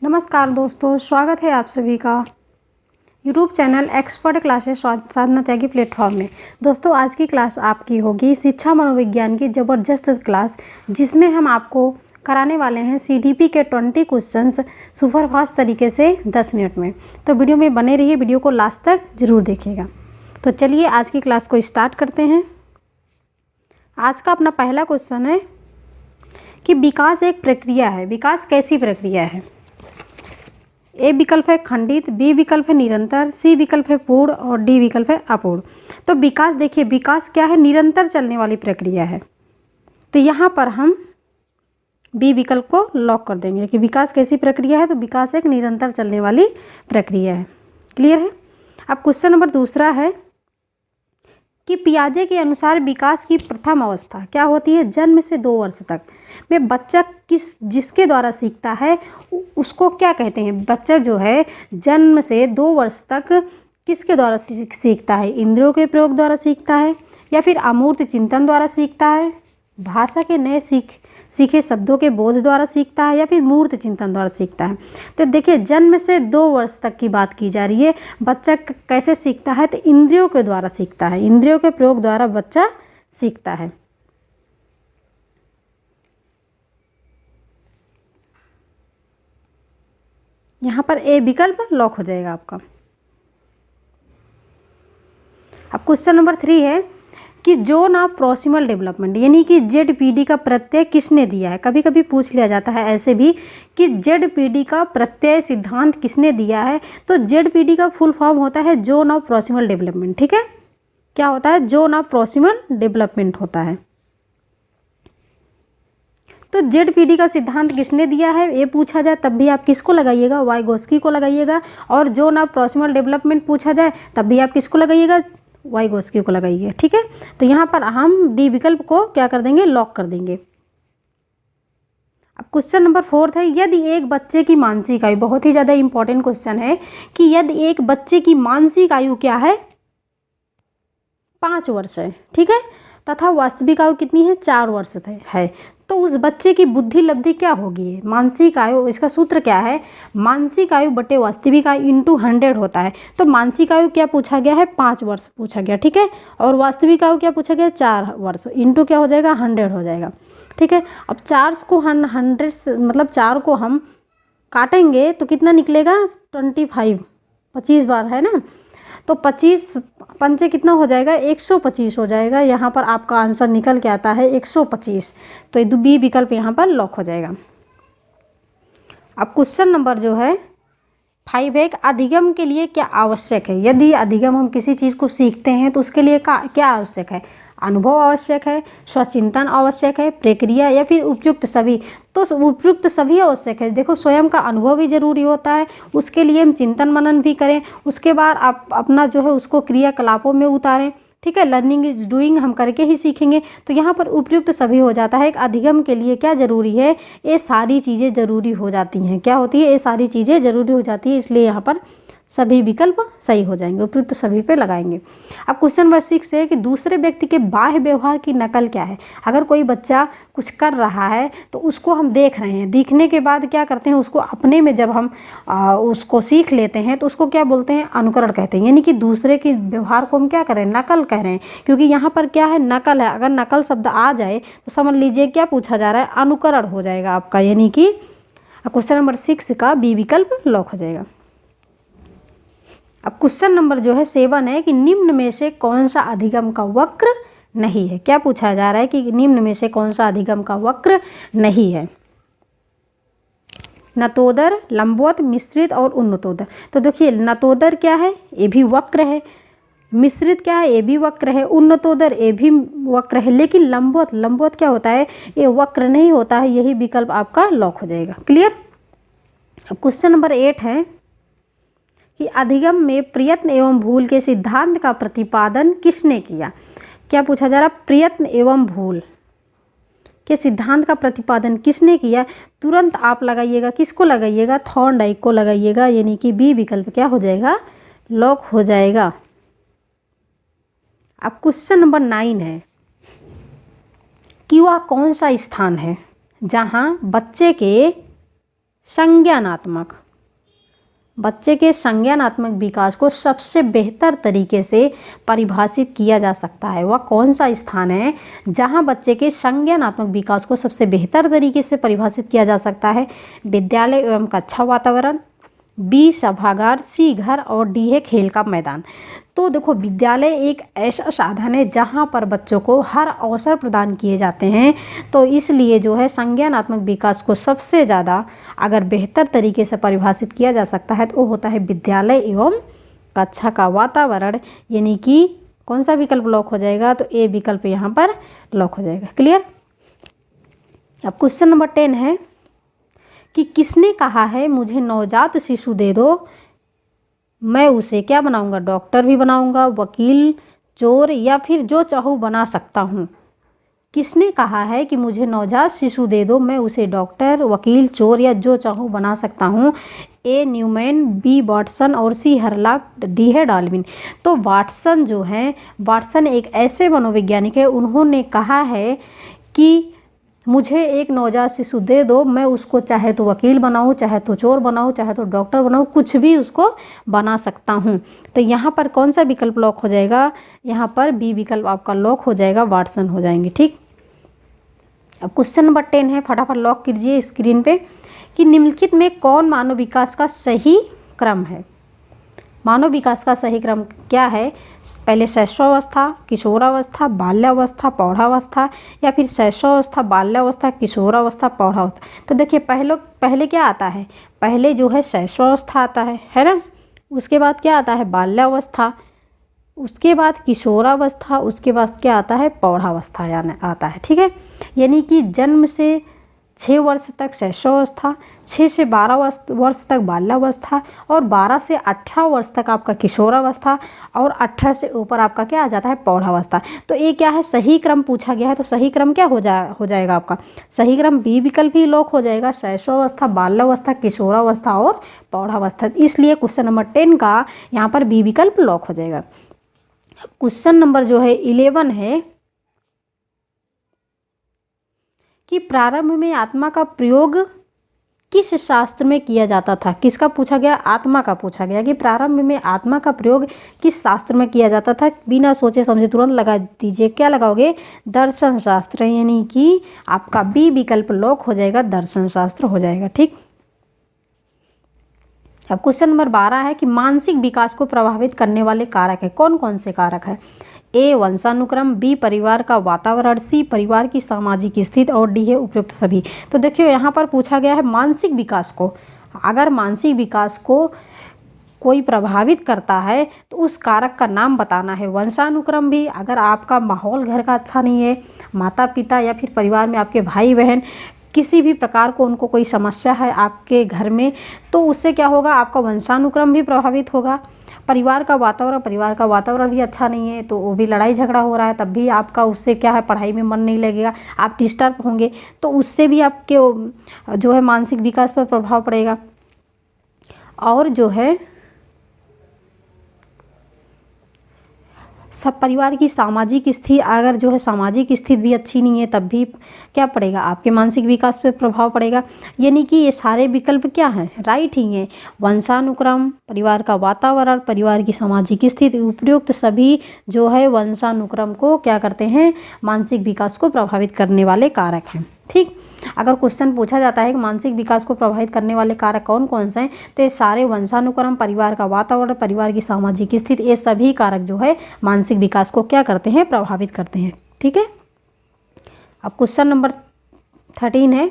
नमस्कार दोस्तों, स्वागत है आप सभी का यूट्यूब चैनल एक्सपर्ट क्लासेस साधना त्यागी प्लेटफॉर्म में। दोस्तों, आज की क्लास आपकी होगी शिक्षा मनोविज्ञान की ज़बरदस्त क्लास, जिसमें हम आपको कराने वाले हैं सीडीपी के 20 क्वेश्चंस सुपरफास्ट तरीके से 10 मिनट में। तो वीडियो में बने रहिए, वीडियो को लास्ट तक ज़रूर देखिएगा। तो चलिए आज की क्लास को स्टार्ट करते हैं। आज का अपना पहला क्वेश्चन है कि विकास एक प्रक्रिया है। विकास कैसी प्रक्रिया है? ए विकल्प है खंडित, बी विकल्प है निरंतर, सी विकल्प है पूर्ण और डी विकल्प है अपूर्ण। तो विकास देखिए, विकास क्या है? निरंतर चलने वाली प्रक्रिया है। तो यहाँ पर हम बी विकल्प को लॉक कर देंगे कि विकास कैसी प्रक्रिया है। तो विकास एक निरंतर चलने वाली प्रक्रिया है। क्लियर है? अब क्वेश्चन नंबर दूसरा है कि पियाजे के अनुसार विकास की प्रथम अवस्था क्या होती है? जन्म से 2 वर्ष तक में बच्चा जिसके द्वारा सीखता है उसको क्या कहते हैं? बच्चा जो है जन्म से 2 वर्ष तक किसके द्वारा सीखता है? इंद्रियों के प्रयोग द्वारा सीखता है, या फिर अमूर्त चिंतन द्वारा सीखता है, भाषा के नए सीखे शब्दों के बोध द्वारा सीखता है, या फिर मूर्त चिंतन द्वारा सीखता है। तो देखिए, जन्म से 2 वर्ष तक की बात की जा रही है। बच्चा कैसे सीखता है? तो इंद्रियों के द्वारा सीखता है, इंद्रियों के प्रयोग द्वारा बच्चा सीखता है। यहाँ पर ए विकल्प लॉक हो जाएगा आपका। अब क्वेश्चन नंबर 3 है कि जोन ऑफ प्रॉक्सिमल डेवलपमेंट यानी कि जेडपीडी का प्रत्यय किसने दिया है? कभी कभी पूछ लिया जाता है ऐसे भी कि जेडपीडी का प्रत्यय सिद्धांत किसने दिया है। तो जेडपीडी का फुल फॉर्म होता है जोन ऑफ प्रॉक्सिमल डेवलपमेंट। ठीक है, क्या होता है? जोन ऑफ प्रॉक्सिमल डेवलपमेंट होता है। तो जेडपीडी का सिद्धांत किसने दिया है ये पूछा जाए तब भी आप किसको लगाइएगा? वाइगोस्की को लगाइएगा। और जोन ऑफ प्रॉक्सिमल डेवलपमेंट पूछा जाए तब भी आप किसको लगाइएगा? वाइगोस्की को लगाइए। ठीक है, तो यहाँ पर हम डी विकल्प को क्या कर देंगे? लॉक कर देंगे। अब क्वेश्चन नंबर 4 है, यदि एक बच्चे की मानसिक आयु, बहुत ही ज़्यादा इंपॉर्टेंट क्वेश्चन है कि यदि एक बच्चे की मानसिक आयु क्या है? 5 वर्ष है। ठीक है, तथा वास्तविक आयु कितनी है? 4 वर्ष है। तो उस बच्चे की बुद्धि लब्धि क्या होगी? मानसिक आयु, इसका सूत्र क्या है? मानसिक आयु बटे वास्तविक आयु इंटू 100 होता है। तो मानसिक आयु क्या पूछा गया है? 5 वर्ष पूछा गया। ठीक है, और वास्तविक आयु क्या पूछा गया? 4 वर्ष इंटू क्या हो जाएगा? 100 हो जाएगा। ठीक है, अब 4 को 100 मतलब 4 को हम काटेंगे तो कितना निकलेगा? 25, 25 बार है ना। तो 25 पंचे कितना हो जाएगा? 125 हो जाएगा। यहाँ पर आपका आंसर निकल के आता है 125। तो बी विकल्प यहाँ पर लॉक हो जाएगा। अब क्वेश्चन नंबर जो है 5 है, अधिगम के लिए क्या आवश्यक है? यदि अधिगम हम किसी चीज़ को सीखते हैं तो उसके लिए क्या आवश्यक है? अनुभव आवश्यक है, स्वचिंतन आवश्यक है, प्रक्रिया, या फिर उपयुक्त सभी? तो उपयुक्त सभी आवश्यक है। देखो, स्वयं का अनुभव भी जरूरी होता है, उसके लिए हम चिंतन मनन भी करें, उसके बाद आप अपना जो है उसको क्रियाकलापों में उतारें। ठीक है, लर्निंग इज डूइंग, हम करके ही सीखेंगे। तो यहाँ पर उपयुक्त सभी हो जाता है। एक अधिगम के लिए क्या जरूरी है? ये सारी चीज़ें जरूरी हो जाती हैं। क्या होती है? ये सारी चीज़ें जरूरी हो जाती है, इसलिए यहाँ पर सभी विकल्प सही हो जाएंगे, उपयुक्त सभी पे लगाएंगे। अब क्वेश्चन नंबर 6 है कि दूसरे व्यक्ति के बाह्य व्यवहार की नकल क्या है? अगर कोई बच्चा कुछ कर रहा है तो उसको हम देख रहे हैं, देखने के बाद क्या करते हैं? उसको अपने में जब हम उसको सीख लेते हैं तो उसको क्या बोलते हैं? अनुकरण कहते हैं। यानी कि दूसरे के व्यवहार को हम क्या करें? नकल कह रहे हैं, क्योंकि यहाँ पर क्या है? नकल है। अगर नकल शब्द आ जाए तो समझ लीजिए क्या पूछा जा रहा है? अनुकरण हो जाएगा आपका। यानी कि क्वेश्चन नंबर 6 का बी विकल्प लॉक हो जाएगा। अब क्वेश्चन नंबर जो है 7 है कि निम्न में से कौन सा अधिगम का वक्र नहीं है? क्या पूछा जा रहा है कि निम्न में से कौन सा अधिगम का वक्र नहीं है? नतोदर, लंबवत, मिश्रित और उन्नतोदर। तो देखिए, नतोदर क्या है? ये भी वक्र है। मिश्रित क्या है? ये भी वक्र है। उन्नतोदर ये भी वक्र है। लेकिन लंबवत क्या होता है? ये वक्र नहीं होता है। यही विकल्प आपका लॉक हो जाएगा। क्लियर? अब क्वेश्चन नंबर 8 है कि अधिगम में प्रयत्न एवं भूल के सिद्धांत का प्रतिपादन किसने किया? क्या पूछा जा रहा? प्रयत्न एवं भूल के सिद्धांत का प्रतिपादन किसने किया? तुरंत आप लगाइएगा, किसको लगाइएगा? थॉर्नडाइक को लगाइएगा। यानी कि बी विकल्प क्या हो जाएगा? लॉक हो जाएगा। अब क्वेश्चन नंबर 9 है कि वह कौन सा स्थान है जहां बच्चे के संज्ञानात्मक, बच्चे के संज्ञानात्मक विकास को सबसे बेहतर तरीके से परिभाषित किया जा सकता है। वह कौन सा स्थान है जहां बच्चे के संज्ञानात्मक विकास को सबसे बेहतर तरीके से परिभाषित किया जा सकता है? विद्यालय एवं कक्षा वातावरण, बी सभागार, सी घर और डी है खेल का मैदान। तो देखो, विद्यालय एक ऐसा साधन है जहाँ पर बच्चों को हर अवसर प्रदान किए जाते हैं, तो इसलिए जो है संज्ञानात्मक विकास को सबसे ज़्यादा अगर बेहतर तरीके से परिभाषित किया जा सकता है तो वो होता है विद्यालय एवं कक्षा का वातावरण, यानी कि कौन सा विकल्प लॉक हो जाएगा? तो ए विकल्प यहाँ पर लॉक हो जाएगा। क्लियर? अब क्वेश्चन नंबर 10 है कि किसने कहा है मुझे नवजात शिशु दे दो, मैं उसे क्या बनाऊंगा? डॉक्टर भी बनाऊंगा, वकील, चोर या फिर जो चाहूँ बना सकता हूँ। किसने कहा है कि मुझे नवजात शिशु दे दो, मैं उसे डॉक्टर, वकील, चोर या जो चाहूँ बना सकता हूँ? ए न्यूमैन, बी वाटसन और सी हरलॉक, डी है डाल्विन। तो वाटसन जो है, वाटसन एक ऐसे मनोवैज्ञानिक है, उन्होंने कहा है कि मुझे एक नवजात शिशु दे दो, मैं उसको चाहे तो वकील बनाऊँ, चाहे तो चोर बनाऊँ, चाहे तो डॉक्टर बनाऊँ, कुछ भी उसको बना सकता हूँ। तो यहाँ पर कौन सा विकल्प लॉक हो जाएगा? यहाँ पर बी विकल्प आपका लॉक हो जाएगा, वाटसन हो जाएंगे। ठीक, अब क्वेश्चन नंबर 10 है, फटाफट लॉक कीजिए स्क्रीन पे कि निम्नलिखित में कौन मानव विकास का सही क्रम है? मानव विकास का सही क्रम क्या है? पहले शैशवावस्था, किशोरावस्था, बाल्यावस्था, प्रौढ़ावस्था या फिर शैशवावस्था, बाल्यावस्था, किशोरावस्था, प्रौढ़ावस्था। तो देखिए, पहले क्या आता है? पहले जो है शैशवावस्था आता है ना? उसके बाद क्या आता है? बाल्यावस्था, उसके बाद किशोरावस्था, उसके बाद क्या आता है? प्रौढ़ावस्था यानी आता है। ठीक है, यानी कि जन्म से 6 वर्ष तक शैशवावस्था, 6 से 12 वर्ष तक बाल्यावस्था और 12 से 18 वर्ष तक आपका किशोरावस्था और 18 से ऊपर आपका क्या आ जाता है? प्रौढ़ावस्था। तो ये क्या है? सही क्रम पूछा गया है, तो सही क्रम क्या हो जाएगा आपका? सही क्रम बी विकल्प ही लॉक हो जाएगा, शैशवावस्था, बाल्यावस्था, किशोरावस्था और प्रौढ़ावस्था। इसलिए क्वेश्चन नंबर 10 का यहाँ पर बी विकल्प लॉक हो जाएगा। क्वेश्चन नंबर जो है 11 है कि प्रारंभ में आत्मा का प्रयोग किस शास्त्र में किया जाता था? किसका पूछा गया? आत्मा का पूछा गया कि प्रारंभ में आत्मा का प्रयोग किस शास्त्र में किया जाता था? बिना सोचे समझे तुरंत लगा दीजिए। क्या लगाओगे? दर्शन शास्त्र, यानी कि आपका बी विकल्प लॉक हो जाएगा, दर्शन शास्त्र हो जाएगा। ठीक, अब क्वेश्चन नंबर 12 है कि मानसिक विकास को प्रभावित करने वाले कारक है। कौन कौन से कारक है? ए वंशानुक्रम, बी परिवार का वातावरण, सी परिवार की सामाजिक स्थिति और डी है उपयुक्त सभी। तो देखियो, यहाँ पर पूछा गया है मानसिक विकास को, अगर मानसिक विकास को कोई प्रभावित करता है तो उस कारक का नाम बताना है। वंशानुक्रम भी, अगर आपका माहौल घर का अच्छा नहीं है, माता पिता या फिर परिवार में आपके भाई बहन किसी भी प्रकार को उनको कोई समस्या है आपके घर में, तो उससे क्या होगा? आपका वंशानुक्रम भी प्रभावित होगा। परिवार का वातावरण भी अच्छा नहीं है, तो वो भी लड़ाई झगड़ा हो रहा है, तब भी आपका उससे क्या है? पढ़ाई में मन नहीं लगेगा, आप डिस्टर्ब होंगे, तो उससे भी आपके जो है मानसिक विकास पर प्रभाव पड़ेगा। और जो है सब परिवार की सामाजिक स्थिति, अगर जो है सामाजिक स्थिति भी अच्छी नहीं है, तब भी क्या पड़ेगा? आपके मानसिक विकास पे प्रभाव पड़ेगा। यानी कि ये सारे विकल्प क्या हैं? राइट ही हैं। वंशानुक्रम, परिवार का वातावरण, परिवार की सामाजिक स्थिति, उपयुक्त सभी जो है वंशानुक्रम को क्या करते हैं? मानसिक विकास को प्रभावित करने वाले कारक हैं। ठीक, अगर क्वेश्चन पूछा जाता है कि मानसिक विकास को प्रभावित करने वाले कारक कौन कौन से हैं, तो ये सारे वंशानुक्रम, परिवार का वातावरण, परिवार की सामाजिक स्थिति, ये सभी कारक जो है मानसिक विकास को क्या करते हैं? प्रभावित करते हैं। ठीक है, अब क्वेश्चन नंबर 13 है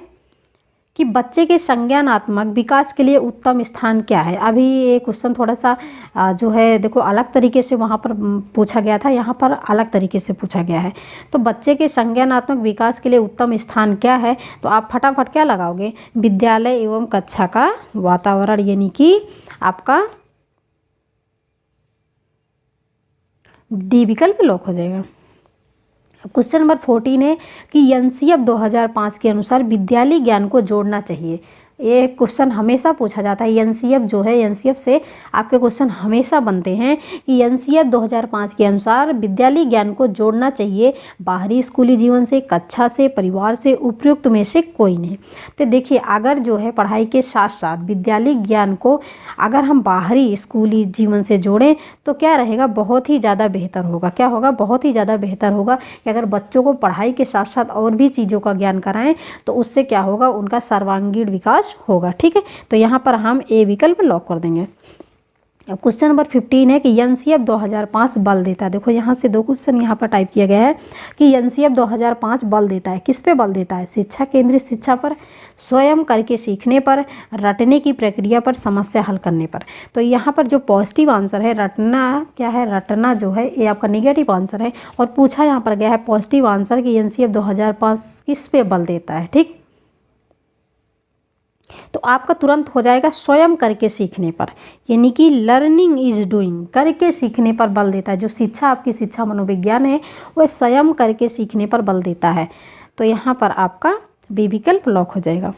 कि बच्चे के संज्ञानात्मक विकास के लिए उत्तम स्थान क्या है? अभी ये क्वेश्चन थोड़ा सा जो है देखो अलग तरीके से वहाँ पर पूछा गया था, यहाँ पर अलग तरीके से पूछा गया है। तो बच्चे के संज्ञानात्मक विकास के लिए उत्तम स्थान क्या है? तो आप फटाफट क्या लगाओगे? विद्यालय एवं कक्षा का वातावरण, यानी कि आपका डी विकल्प लॉक हो जाएगा। क्वेश्चन नंबर 14 है कि एनसीएफ 2005 के अनुसार विद्यालय ज्ञान को जोड़ना चाहिए। ये क्वेश्चन हमेशा पूछा जाता है। एनसीएफ जो है, एनसीएफ से आपके क्वेश्चन हमेशा बनते हैं कि एनसीएफ 2005 के अनुसार विद्यालय ज्ञान को जोड़ना चाहिए बाहरी स्कूली जीवन से, कक्षा से, परिवार से, उपयुक्त में से कोई नहीं। तो देखिए, अगर जो है पढ़ाई के साथ साथ विद्यालय ज्ञान को अगर हम बाहरी स्कूली जीवन से जोड़ें तो क्या रहेगा, बहुत ही ज़्यादा बेहतर होगा। क्या होगा, बहुत ही ज़्यादा बेहतर होगा कि अगर बच्चों को पढ़ाई के साथ साथ और भी चीज़ों का ज्ञान कराएं तो उससे क्या होगा, उनका सर्वांगीण विकास होगा। ठीक है, तो यहाँ पर हम ए विकल्प लॉक कर देंगे। अब क्वेश्चन नंबर 15 है कि एनसीएफ 2005 बल देता है। देखो यहाँ से 2 क्वेश्चन यहाँ पर टाइप किया गया है कि एनसीएफ 2005 बल देता है। किस पे बल देता है? शिक्षा केंद्रित शिक्षा पर, स्वयं करके सीखने पर, रटने की प्रक्रिया पर, समस्या हल करने पर। तो यहाँ पर जो पॉजिटिव आंसर है रटना, क्या है, रटना जो है ये आपका निगेटिव आंसर है। और पूछा यहाँ पर गया है पॉजिटिव आंसर कि एनसीएफ 2005 किस पे बल देता है। ठीक, तो आपका तुरंत हो जाएगा स्वयं करके सीखने पर, यानी कि लर्निंग इज डूइंग, करके सीखने पर बल देता है। जो शिक्षा, आपकी शिक्षा मनोविज्ञान है वह स्वयं करके सीखने पर बल देता है। तो यहाँ पर आपका बी विकल्प लॉक हो जाएगा।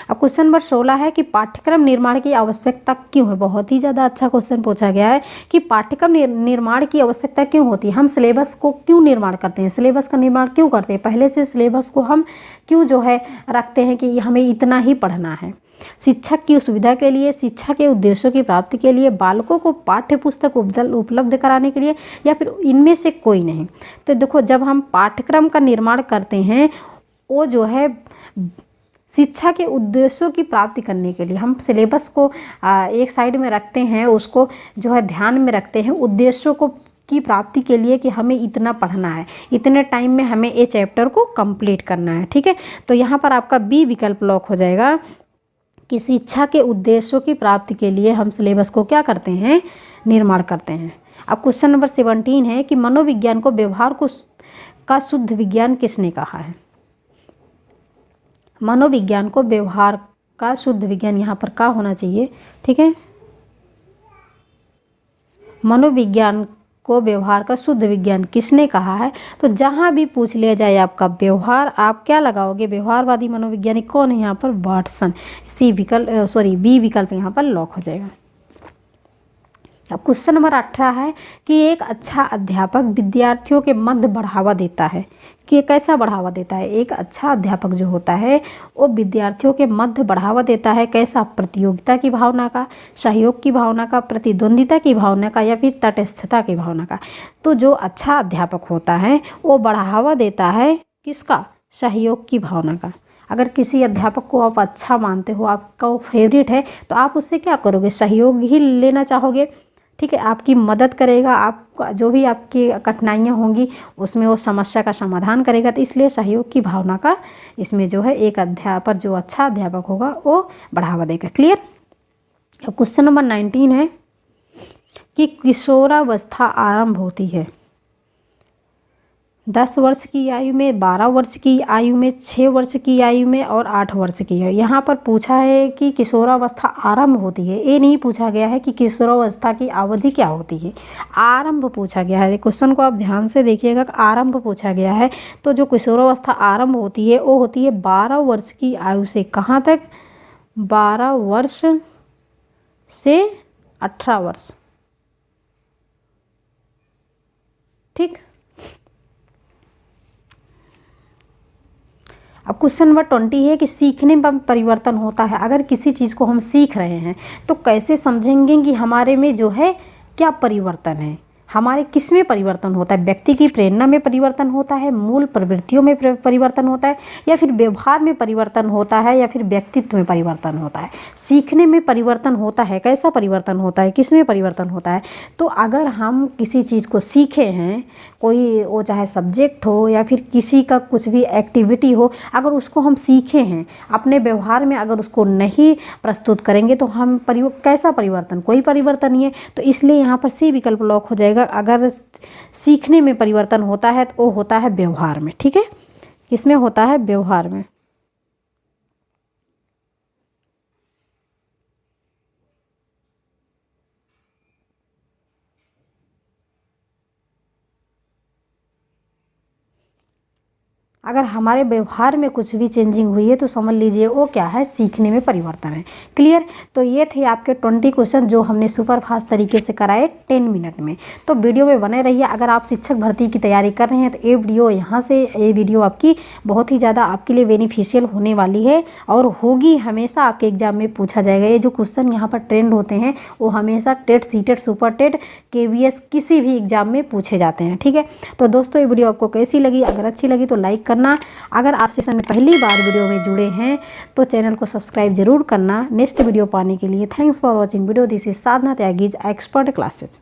अब क्वेश्चन नंबर 16 है कि पाठ्यक्रम निर्माण की आवश्यकता क्यों है। बहुत ही ज़्यादा अच्छा क्वेश्चन पूछा गया है कि पाठ्यक्रम निर्माण की आवश्यकता क्यों होती है। हम सिलेबस को क्यों निर्माण करते हैं, सिलेबस का निर्माण क्यों करते हैं, पहले से सिलेबस को हम क्यों जो है रखते हैं कि हमें इतना ही पढ़ना है। शिक्षक की सुविधा के लिए, शिक्षा के उद्देश्यों की प्राप्ति के लिए, बालकों को पाठ्य पुस्तक उपलब्ध कराने के लिए, या फिर इनमें से कोई नहीं। तो देखो, जब हम पाठ्यक्रम का निर्माण करते हैं वो जो है शिक्षा के उद्देश्यों की प्राप्ति करने के लिए, हम सिलेबस को एक साइड में रखते हैं, उसको जो है ध्यान में रखते हैं उद्देश्यों को की प्राप्ति के लिए कि हमें इतना पढ़ना है, इतने टाइम में हमें ये चैप्टर को कंप्लीट करना है। ठीक है, तो यहाँ पर आपका बी विकल्प लॉक हो जाएगा कि शिक्षा के उद्देश्यों की प्राप्ति के लिए हम सिलेबस को क्या करते हैं, निर्माण करते हैं। अब क्वेश्चन नंबर 17 है कि मनोविज्ञान को व्यवहार को का शुद्ध विज्ञान किसने कहा है। मनोविज्ञान को व्यवहार का शुद्ध विज्ञान यहाँ पर का होना चाहिए। ठीक है, मनोविज्ञान को व्यवहार का शुद्ध विज्ञान किसने कहा है। तो जहाँ भी पूछ लिया जाए आपका व्यवहार, आप क्या लगाओगे, व्यवहारवादी मनोवैज्ञानिक कौन है यहाँ पर, वाटसन। सी विकल्प बी विकल्प यहाँ पर लॉक हो जाएगा। अब क्वेश्चन नंबर 18 है कि एक अच्छा अध्यापक विद्यार्थियों के मध्य बढ़ावा देता है। कि कैसा बढ़ावा देता है, एक अच्छा अध्यापक जो होता है वो विद्यार्थियों के मध्य बढ़ावा देता है। कैसा, प्रतियोगिता की भावना का, सहयोग की भावना का, प्रतिद्वंदिता की भावना का, या फिर तटस्थता की भावना का। तो जो अच्छा अध्यापक होता है वो बढ़ावा देता है किसका, सहयोग की भावना का। अगर किसी अध्यापक को आप अच्छा मानते हो, आपका वो फेवरेट है, तो आप उससे क्या करोगे, सहयोग ही लेना चाहोगे। ठीक है, आपकी मदद करेगा, आपका जो भी आपकी कठिनाइयाँ होंगी उसमें वो समस्या का समाधान करेगा। तो इसलिए सहयोग की भावना का इसमें जो है एक अध्यापक, जो अच्छा अध्यापक होगा वो बढ़ावा देगा। क्लियर। अब क्वेश्चन नंबर 19 है कि किशोरावस्था आरंभ होती है 10 वर्ष की आयु में, 12 वर्ष की आयु में, 6 वर्ष की आयु में और 8 वर्ष की है। यहाँ पर पूछा है कि किशोरावस्था आरंभ होती है, ये नहीं पूछा गया है कि किशोरावस्था की अवधि क्या होती है। आरंभ पूछा गया है, क्वेश्चन को आप ध्यान से देखिएगा, आरंभ पूछा गया है। तो जो किशोरावस्था आरंभ होती है वो होती है 12 वर्ष की आयु से कहाँ तक, 12 वर्ष से 18 वर्ष। ठीक। अब क्वेश्चन नंबर 20 है कि सीखने में परिवर्तन होता है। अगर किसी चीज़ को हम सीख रहे हैं तो कैसे समझेंगे कि हमारे में जो है क्या परिवर्तन है, हमारे किस में परिवर्तन होता है। व्यक्ति की प्रेरणा में परिवर्तन होता है, मूल प्रवृत्तियों में परिवर्तन होता है, या फिर व्यवहार में परिवर्तन होता है, या फिर व्यक्तित्व में परिवर्तन होता है। सीखने में परिवर्तन होता है, कैसा परिवर्तन होता है, किस में परिवर्तन होता है। तो अगर हम किसी चीज़ को सीखे हैं, कोई वो चाहे सब्जेक्ट हो या फिर किसी का कुछ भी एक्टिविटी हो, अगर उसको हम सीखे हैं, अपने व्यवहार में अगर उसको नहीं प्रस्तुत करेंगे तो हम कैसा परिवर्तन, कोई परिवर्तन नहीं है। तो इसलिए यहाँ पर सी विकल्प लॉक हो जाएगा। अगर सीखने में परिवर्तन होता है तो वो होता है व्यवहार में। ठीक है, किसमें होता है, व्यवहार में। अगर हमारे व्यवहार में कुछ भी चेंजिंग हुई है तो समझ लीजिए वो क्या है, सीखने में परिवर्तन है। क्लियर। तो ये थे आपके 20 क्वेश्चन जो हमने सुपर फास्ट तरीके से कराए 10 मिनट में। तो वीडियो में बने रहिए। अगर आप शिक्षक भर्ती की तैयारी कर रहे हैं तो ये वीडियो आपकी बहुत ही ज़्यादा आपके लिए बेनिफिशियल होने वाली है और होगी। हमेशा आपके एग्जाम में पूछा जाएगा। ये जो क्वेश्चन यहाँ पर ट्रेंड होते हैं वो हमेशा टेट, सीटेट, सुपर टेट, KVS किसी भी एग्जाम में पूछे जाते हैं। ठीक है। तो दोस्तों ये वीडियो आपको कैसी लगी? अगर अच्छी लगी तो लाइक करना। अगर आप सेशन में पहली बार वीडियो में जुड़े हैं तो चैनल को सब्सक्राइब जरूर करना नेक्स्ट वीडियो पाने के लिए। Thanks for watching video. This is Sadhna Tyagi's, expert classes.